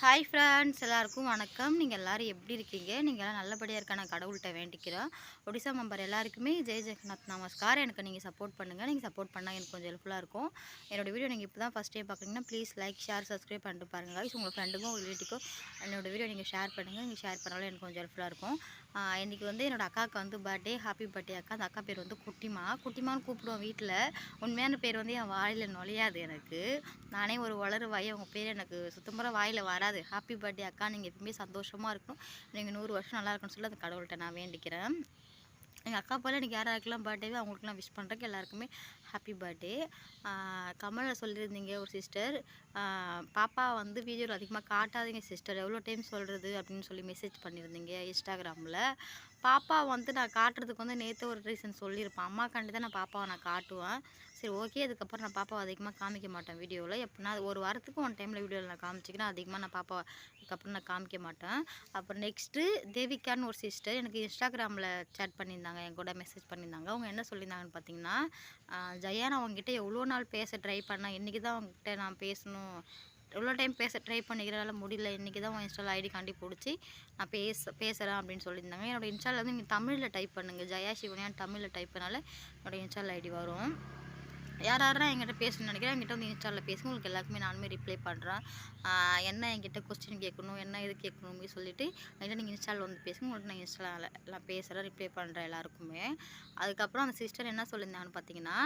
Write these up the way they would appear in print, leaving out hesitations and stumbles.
Hi friends, எல்லாருக்கும் வணக்கம். நீங்கள் எல்லோரும் எப்படி இருக்கீங்க? நீங்கள் எல்லாம் நல்லபடியாக இருக்க நான் கடவுள்கிட்ட வேண்டிக்கிறேன். ஒடிசா மெம்பர் எல்லாருக்குமே ஜெய் ஜெகநாத் நமஸ்கார். எனக்கு நீங்கள் சப்போர்ட் பண்ணுங்கள். நீங்கள் சப்போர்ட் பண்ணால் எனக்கு கொஞ்சம் ஹெல்ப்ஃபுல்லாக இருக்கும். என்னோடய வீடியோ நீங்கள் இப்போ தான் ஃபஸ்ட் டைம் பார்க்குறீங்கன்னா ப்ளீஸ் லைக், ஷேர், சப்ஸ்கிரைப் பண்ணிட்டு பாருங்கள் guys. உங்கள் ஃப்ரெண்டுக்கும் உங்கள் ரிலேட்டிவ்க்கும் என்னோடய வீடியோ நீங்கள் ஷேர் பண்ணுங்கள். நீங்கள் ஷேர் பண்ணாலும் எனக்கு கொஞ்சம் ஹெல்ப்ஃபுல்லாக இருக்கும். இன்றைக்கி வந்து என்னோடய அக்காவுக்கு வந்து பர்த்டே. ஹாப்பி பர்த்டே அக்கா. அந்த அக்கா பேர் வந்து குட்டிமா. குட்டிமான்னு கூப்பிடுவோம் வீட்டில். உண்மையான பேர் வந்து என் வாயில் நுழையாது எனக்கு. நானே ஒரு வளரு வாய், அவங்க பேர் எனக்கு சுத்தமாக வாயில் வராது. ஹாப்பி பர்த்டே அக்கா, நீங்கள் எப்பவுமே சந்தோஷமாக இருக்கணும், நீங்கள் 100 வருஷம் நல்லா இருக்குன்னு சொல்லி அந்த கடவுள்கிட்ட நான் வேண்டிக்கிறேன். எங்கள் அக்கா போல் எனக்கு யாராருக்கெல்லாம் பர்த்டேவே அவங்களுக்குலாம் விஷ் பண்ணுறேன். எல்லாருக்குமே ஹாப்பி பர்த்டே. கமலில் சொல்லியிருந்தீங்க ஒரு சிஸ்டர், பாப்பா வந்து வீடியோவில் அதிகமாக காட்டாதீங்க சிஸ்டர், எவ்வளோ டைம் சொல்கிறது அப்படின்னு சொல்லி மெசேஜ் பண்ணியிருந்தீங்க இன்ஸ்டாகிராமில். பாப்பா வந்து நான் காட்டுறதுக்கு வந்து நேற்று ஒரு ரீசன் சொல்லியிருப்பேன். அம்மாக்காண்டி தான் நான் பாப்பாவை நான் காட்டுவேன். சரி ஓகே, அதுக்கப்புறம் நான் பாப்பாவை அதிகமாக காமிக்க மாட்டேன் வீடியோவில். எப்படின்னா ஒரு வாரத்துக்கு ஒன் டைமில் வீடியோவில் நான் காமிச்சிக்கிறேன். அதிகமாக நான் பாப்பாவை அதுக்கப்புறம் நான் காமிக்க மாட்டேன். அப்புறம் நெக்ஸ்ட்டு தேவிகான்னு ஒரு சிஸ்டர் எனக்கு இன்ஸ்டாகிராமில் சேட் பண்ணியிருந்தாங்க, என் கூட மெசேஜ் பண்ணியிருந்தாங்க. அவங்க என்ன சொல்லியிருந்தாங்கன்னு பார்த்தீங்கன்னா, ஜெயா நான் அவங்ககிட்ட எவ்வளோ நாள் பேச ட்ரை பண்ணேன், இன்றைக்கி தான் அவங்ககிட்ட நான் பேசணும், எவ்வளோ டைம் பேச ட்ரை பண்ணிக்கிறனால முடியல, இன்றைக்கி தான் உன் இன்ஸ்டாவில் ஐடி காண்டி பிடிச்சி நான் பேசுகிறேன் அப்படின்னு சொல்லியிருந்தாங்க. என்னோடய இன்ஸ்டாவில் வந்து நீங்கள் தமிழில் டைப் பண்ணுங்கள், ஜெயா சிவனியான்னு தமிழில் டைப் பண்ணாலே என்னோடய இன்ஸ்டாவில் ஐடி வரும். யாரெல்லாம் என்கிட்ட பேசணும்னு நினைக்கிறேன் என்கிட்ட வந்து இன்ஸ்டாவில் பேசுங்க, உங்களுக்கு எல்லாருக்குமே நானுமே ரிப்ளை பண்ணுறேன். என்ன என்கிட்ட கொஸ்டின் கேட்கணும், என்ன இது கேட்கணும் அப்படின்னு சொல்லிட்டு என்கிட்ட நீங்கள் இன்ஸ்டாவில் வந்து பேசுங்க, உங்களுக்கு நான் இன்ஸ்டாவில் எல்லாம் பேசுகிறேன், ரிப்ளை பண்ணுறேன் எல்லாருக்குமே. அதுக்கப்புறம் அந்த சிஸ்டர் என்ன சொல்லியிருந்தாங்கன்னு பார்த்தீங்கன்னா,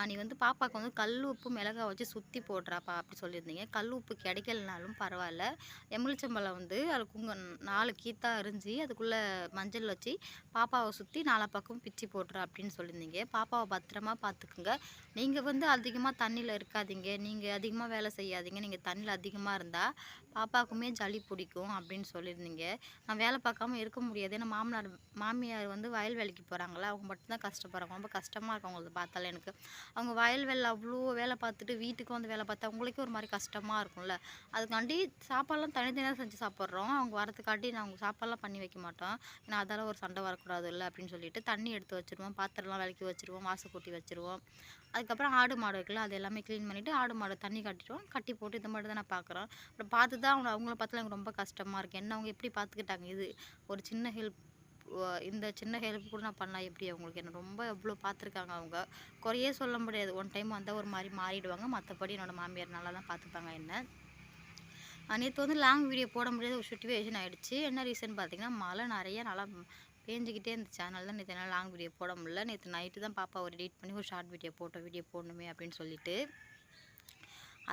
நீ வந்து பாப்பாவுக்கு வந்து கல் உப்பு மிளகா வச்சு சுற்றி போடுறாப்பா அப்படி சொல்லியிருந்தீங்க. கல் உப்பு கிடைக்கலனாலும் பரவாயில்ல, எலுமிச்சம்பழம் வந்து அதுக்கு 4 கீத்தா அரிஞ்சு அதுக்குள்ளே மஞ்சள் வச்சு பாப்பாவை சுற்றி 4 பக்கம் பிச்சு போட்டுற அப்படின்னு சொல்லியிருந்தீங்க. பாப்பாவை பத்திரமா பார்த்துக்குங்க. நீங்கள் வந்து அதிகமாக தண்ணியில் இருக்காதீங்க, நீங்கள் அதிகமாக வேலை செய்யாதீங்க, நீங்கள் தண்ணியில் அதிகமாக இருந்தால் பாப்பாவுக்குமே சளி பிடிக்கும் அப்படின்னு சொல்லியிருந்தீங்க. நான் வேலை பார்க்காம இருக்க முடியாது, ஏன்னா மாமியார் வந்து வயல் வேலைக்கு போகிறாங்களா, அவங்க மட்டும்தான் கஷ்டப்படுறாங்க. ரொம்ப கஷ்டமாக இருக்கும் அவங்கள பார்த்தாலே எனக்கு. அவங்க வயல் வேலை அவ்வளோ வேலை பார்த்துட்டு வீட்டுக்கு வந்து வேலை பார்த்தா அவங்களுக்கே ஒரு மாதிரி கஷ்டமாக இருக்கும்ல. அதுக்காண்டி சாப்பாடெல்லாம் தனித்தனியாக செஞ்சு சாப்பிட்றோம். அவங்க வரத்துக்காட்டி நான் அவங்க சாப்பாடெல்லாம் பண்ணி வைக்க மாட்டோம், ஏன்னா அதால் ஒரு சண்டை வரக்கூடாது இல்லை அப்படின்னு சொல்லிட்டு தண்ணி எடுத்து வச்சுருவோம், பாத்திரம்லாம் விளக்கி வச்சுருவோம், வாசல் கூட்டி வச்சுருவோம். அதுக்கப்புறம் ஆடு மாடு இருக்குல்ல, அது எல்லாமே க்ளீன் பண்ணிவிட்டு ஆடு மாடு தண்ணி கட்டிடுவோம், கட்டி போட்டு இந்த மாதிரி தான் நான் பார்க்குறேன். அப்புறம் பார்த்து தான் அவங்கள பார்த்தாலும் எனக்கு ரொம்ப கஷ்டமாக இருக்குது. என்ன அவங்க எப்படி பார்த்துக்கிட்டாங்க, இது ஒரு சின்ன ஹெல்ப், இந்த சின்ன ஹெல்ப் கூட நான் பண்ணால் எப்படி அவங்களுக்கு, என்ன ரொம்ப எவ்வளோ பார்த்துருக்காங்க அவங்க. குறையே சொல்ல முடியாது, ஒன் டைம் வந்தால் ஒரு மாதிரி மாறிடுவாங்க, மற்றபடி என்னோடய மாமியார் நல்லா தான் பார்த்துப்பாங்க என்ன. நேற்று வந்து லாங் வீடியோ போட முடியாத ஒரு சுச்சுவேஷன் ஆகிடுச்சு. என்ன ரீசன் பார்த்தீங்கன்னா, மழை நிறைய நல்லா பேஞ்சிக்கிட்டே இருந்துச்சு, அதனால தான் நேற்று என்னால் லாங் வீடியோ போட முடியல. நேற்று நைட்டு தான் பாப்பா ஒரு எடிட் பண்ணி ஒரு ஷார்ட் வீடியோ போடணுமே அப்படின்னு சொல்லிட்டு.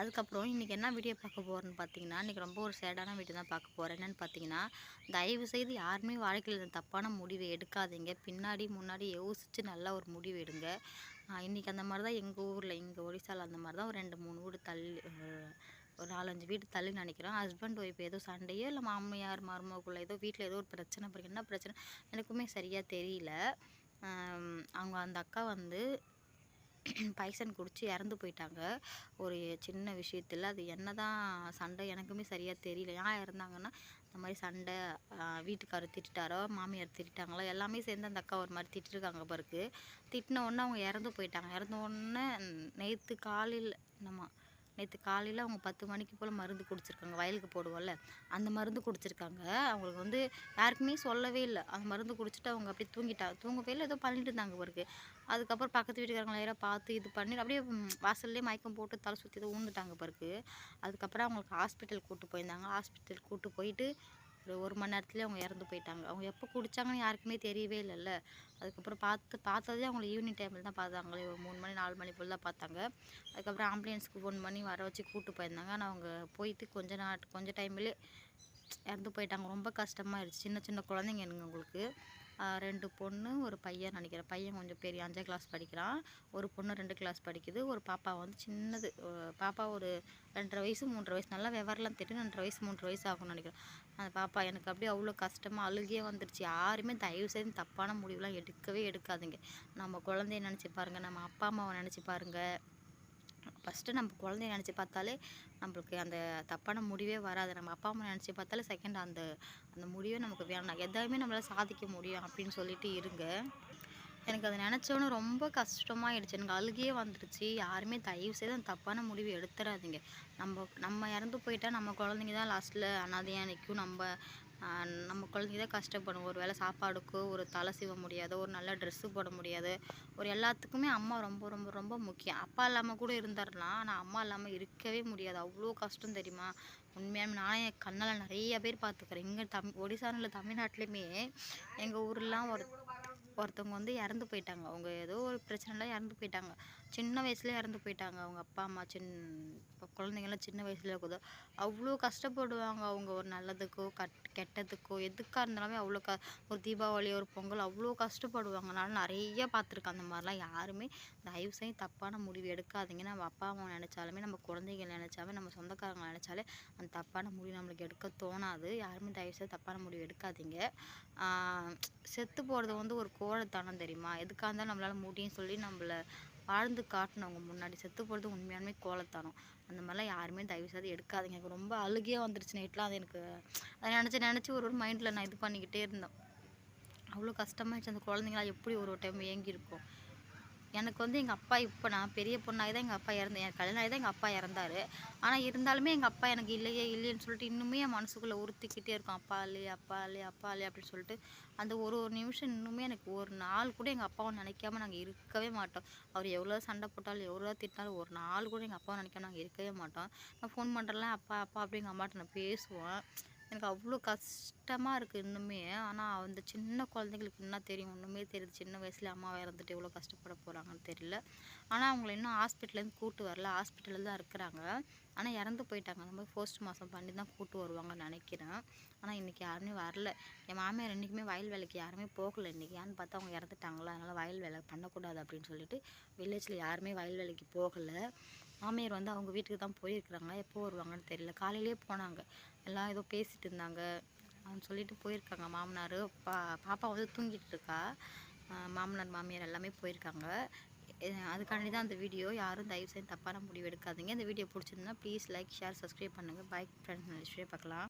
அதுக்கப்புறம் இன்றைக்கி என்ன வீடியோ பார்க்க போகிறேன்னு பார்த்தீங்கன்னா, இன்றைக்கி ரொம்ப ஒரு சேடான வீடியோ தான் பார்க்க போகிறேன். என்னென்னு பார்த்தீங்கன்னா, தயவுசெய்து யாருமே வாழ்க்கையில் தப்பான முடிவு எடுக்காதீங்க, பின்னாடி முன்னாடி யோசித்து நல்லா ஒரு முடிவு எடுங்க. இன்றைக்கி அந்த மாதிரி தான் எங்கள் ஊரில், எங்கள் ஒடிசாவில் அந்த மாதிரி தான் ஒரு 2-3 வீடு தள்ளி, ஒரு 4-5 வீடு தள்ளி நினைக்கிறேன். ஹஸ்பண்ட் ஒய்ஃப் ஏதோ சண்டையோ இல்லை மாமியார் மருமகளுக்குள்ள ஏதோ வீட்டில் ஏதோ ஒரு பிரச்சனை, என்ன பிரச்சனை எனக்குமே சரியாக தெரியல. அவங்க அந்த அக்கா வந்து பைசன் குடித்து இறந்து போயிட்டாங்க ஒரு சின்ன விஷயத்தில். அது என்ன தான் சண்டை எனக்குமே சரியாக தெரியல. ஏன் இறந்தாங்கன்னா இந்த மாதிரி சண்டை, வீட்டுக்காரர் திட்டாரோ மாமியார் திட்டாங்களோ எல்லாமே சேர்ந்து அந்த அக்கா ஒரு மாதிரி திட்டிருக்காங்க பிறகு. திட்டின உடனே அவங்க இறந்து போயிட்டாங்க. இறந்த உடனே நேற்று காலையில் அவங்க 10 மணிக்கு போல் மருந்து குடிச்சிருக்காங்க, வயலுக்கு போடுவோம்ல அந்த மருந்து குடிச்சிருக்காங்க. அவங்களுக்கு வந்து யாருக்குமே சொல்லவே இல்லை. அந்த மருந்து குடிச்சிட்டு அவங்க அப்படியே தூங்கவே இல்லை, ஏதோ பண்ணிட்டு இருந்தாங்க பிறகு. அதுக்கப்புறம் பக்கத்து வீட்டுக்காரங்க நேராக பார்த்து இது பண்ணி அப்படியே வாசல்லே மயக்கம் போட்டு தலை சுற்றி ஏதோ ஊந்துட்டாங்க பிறகு. அதுக்கப்புறம் அவங்களுக்கு ஹாஸ்பிட்டல் கூப்பிட்டு போயிருந்தாங்க. ஹாஸ்பிட்டல் கூப்பிட்டு போயிட்டு ஒரு மணி நேரத்துலேயே அவங்க இறந்து போயிட்டாங்க. அவங்க எப்போ குடித்தாங்கன்னு யாருக்குமே தெரியவே இல்லைல்ல. அதுக்கப்புறம் பார்த்ததே அவங்கள ஈவினிங் டைமில் தான் பார்த்தாங்களே, ஒரு 3 மணி 4 மணி போல் தான் பார்த்தாங்க. அதுக்கப்புறம் ஆம்புலன்ஸுக்கு ஃபோன் பண்ணி வர வச்சு கூப்பிட்டு போயிருந்தாங்க. ஆனால் அவங்க போயிட்டு கொஞ்சம் டைம்லேயே இறந்து போயிட்டாங்க. ரொம்ப கஷ்டமாயிடுச்சு. சின்ன சின்ன குழந்தைங்க எனக்கு உங்களுக்கு 2 பொண்ணு ஒரு பையன் நினைக்கிறேன். பையன் கொஞ்சம் பெரிய 5ஆம் கிளாஸ் படிக்கிறான், ஒரு பொண்ணு 2 கிளாஸ் படிக்குது. ஒரு பாப்பா வந்து சின்னது, பாப்பா ஒரு 2.5 வயசு 3.5 வயசு, நல்லா விவரம்லாம் தெரியும், 2.5 வயசு 3 வயசு ஆகும்னு நினைக்கிறேன் அந்த பாப்பா. எனக்கு அப்படியே அவ்வளோ கஷ்டமாக அழுகே வந்துடுச்சு. யாருமே தயவு செய்து தப்பான முடிவுலாம் எடுக்கவே எடுக்காதீங்க. நம்ம குழந்தைய நினச்சி பாருங்கள், நம்ம அப்பா அம்மாவை நினச்சி பாருங்கள். ஃபஸ்ட்டு நம்ம குழந்தைய நினச்சி பார்த்தாலே நம்மளுக்கு அந்த தப்பான முடிவே வராது. நம்ம அப்பா அம்மா நினச்சி பார்த்தாலே செகண்ட் அந்த அந்த முடிவே நமக்கு வேணாம், எதையுமே நம்மளால் சாதிக்க முடியும் அப்படின்னு சொல்லிட்டு இருங்க. எனக்கு அத நெனச்சோனே ரொம்ப கஷ்டமாயிடுச்சு. எனக்கு அழுகையே வந்துருச்சு. யாருமே தயவு செய்து அந்த தப்பான முடிவு எடுத்துறாதீங்க. நம்ம இறந்து போயிட்டா நம்ம குழந்தைங்க தான் லாஸ்ட்ல அனாதையா நிக்கும். நம்ம குழந்தைங்க தான் கஷ்டப்படும். ஒரு வேளை சாப்பாடுக்கோ, ஒரு தலை சீவ முடியாது, ஒரு நல்ல ட்ரெஸ்ஸு போட முடியாது. ஒரு எல்லாத்துக்குமே அம்மா ரொம்ப ரொம்ப ரொம்ப முக்கியம். அப்பா இல்லாம கூட இருந்துரலாம். ஆனா அம்மா இல்லாம இருக்கவே முடியாது. அவ்ளோ கஷ்டம் தெரியுமா? உண்மையாலுமே நானே என் கண்ணால நெறைய பேர் பார்த்துக்கிறேன். இங்க ஒடிசான்னு இல்ல தமிழ்நாட்டிலயுமே எங்க ஊர்லாம் ஒருத்தவங்க வந்து இறந்து போயிட்டாங்க. அவங்க ஏதோ ஒரு பிரச்சனைல இறந்து போயிட்டாங்க. சின்ன வயசுலயே இறந்து போயிட்டாங்க. அவங்க அப்பா, அம்மா குழந்தைங்கலாம் சின்ன வயசுல இருக்குதோ, அவ்வளோ கஷ்டப்படுவாங்க. அவங்க ஒரு நல்லதுக்கோ, கெட்டதுக்கோ எதுக்கா இருந்தாலுமே அவ்வளோ ஒரு தீபாவளி, ஒரு பொங்கல் அவ்வளோ கஷ்டப்படுவாங்க. நான் நெறைய பார்த்துருக்கேன் அந்த மாரிலாம். யாருமே தயவு செஞ்சு தப்பான முடிவு எடுக்காதீங்க. நம்ம அப்பா, அம்மாவ நெனச்சாலுமே, நம்ம குழந்தைகள் நெனச்சாலுமே, நம்ம சொந்தக்காரங்கள நெனச்சாலே அந்த தப்பான முடிவு நம்மளுக்கு எடுக்க தோணாது. யாருமே தயவு செய்து தப்பான முடிவு எடுக்காதீங்க. ஆ செத்து போகிறது வந்து ஒரு கோழைத்தனம் தெரியுமா? எதுக்கா இருந்தாலும் நம்மளால முடியும்னு சொல்லி நம்மள வாழ்ந்து காட்டினவங்க முன்னாடி செத்து போகிறது உண்மையாலுமே கோழைத்தனம். அந்த மாதிரிலாம் யாருமே தயவுசெய்து எடுக்காதீங்க. எனக்கு ரொம்ப அழுகையே வந்துருச்சு நைட்லாம். அது எனக்கு அதை நினச்சி ஒரு மைண்டில் நான் இது பண்ணிக்கிட்டே இருந்தேன். அவ்வளோ கஷ்டமாயிடுச்சு. அந்த குழந்தைங்களாம் எப்படி ஒரு டைம் ஏங்கியிருக்கும். எனக்கு வந்து எங்கள் அப்பா இப்போ நான் பெரிய பொண்ணாகி தான் எங்கள் அப்பா என் கல்யாணம் ஆகி தான் எங்கள் அப்பா இறந்தாரு. ஆனால் இருந்தாலுமே எங்கள் அப்பா எனக்கு இல்லையே இல்லையேன்னு சொல்லிட்டு இன்னுமே என் மனசுக்குள்ளே உறுத்திக்கிட்டே இருக்கும். அப்பா இல்லையே அப்பா இல்லையே அப்பா இல்லையே அப்படின்னு சொல்லிட்டு அந்த ஒரு ஒரு நிமிஷம் இன்னுமே எனக்கு ஒரு நாள் கூட எங்கள் அப்பாவை நினைக்காம நாங்கள் இருக்கவே மாட்டோம். அவர் எவ்வளோ சண்டை போட்டாலும் எவ்வளோ திட்டினாலும் ஒரு நாள் கூட எங்கள் அப்பாவை நினைக்காம நாங்கள் இருக்கவே மாட்டோம். நான் ஃபோன் பண்ணுறேன்லாம் அப்பா அப்பா அப்படி எங்கள் அம்மாட்ட நான் பேசுவேன். எனக்கு அவ்வளோ கஷ்டமாக இருக்குது இன்னுமே. ஆனால் அந்த சின்ன குழந்தைங்களுக்கு என்ன தெரியும்? ஒன்றுமே தெரியுது. சின்ன வயசுல அம்மாவை இறந்துட்டு எவ்வளோ கஷ்டப்பட போகிறாங்கன்னு தெரியல. ஆனால் அவங்கள இன்னும் ஹாஸ்பிட்டல்லேருந்து கூட்டு வரல. ஹாஸ்பிட்டலில் தான் இருக்கிறாங்க. ஆனால் இறந்து போயிட்டாங்க. அந்த மாதிரி போஸ்ட் மார்ட்டம் பண்ணி தான் கூட்டு வருவாங்கன்னு நினைக்கிறேன். ஆனால் இன்றைக்கி யாருமே வரல. என் மாமியார் என்றைக்குமே வயல் வேலைக்கு யாருமே போகலை இன்றைக்கி. ஏன்னு பார்த்தா அவங்க இறந்துட்டாங்களா, அதனால் வயல் வேலை பண்ணக்கூடாது அப்படின்னு சொல்லிட்டு வில்லேஜில் யாருமே வயல் வேலைக்கு போகலை. மாமியார் வந்து அவங்க வீட்டுக்கு தான் போயிருக்கிறாங்க. எப்போ வருவாங்கன்னு தெரியல. காலையிலேயே போனாங்க. எல்லாம் ஏதோ பேசிட்டு இருந்தாங்க அப்படின்னு சொல்லிட்டு போயிருக்காங்க மாமனார். பாப்பா வந்து தூங்கிட்டு இருக்கா. மாமனார் மாமியார் எல்லாமே போயிருக்காங்க. அதுக்காண்டி தான் அந்த வீடியோ. யாரும் தயவு செய்து தப்பான முடிவு எடுக்காதீங்க. இந்த வீடியோ பிடிச்சிருந்தா ப்ளீஸ் லைக், ஷேர், சப்ஸ்கிரைப் பண்ணுங்கள். பை ஃப்ரெண்ட்ஸ், நெக்ஸ்ட் வீடியோ பார்க்கலாம்.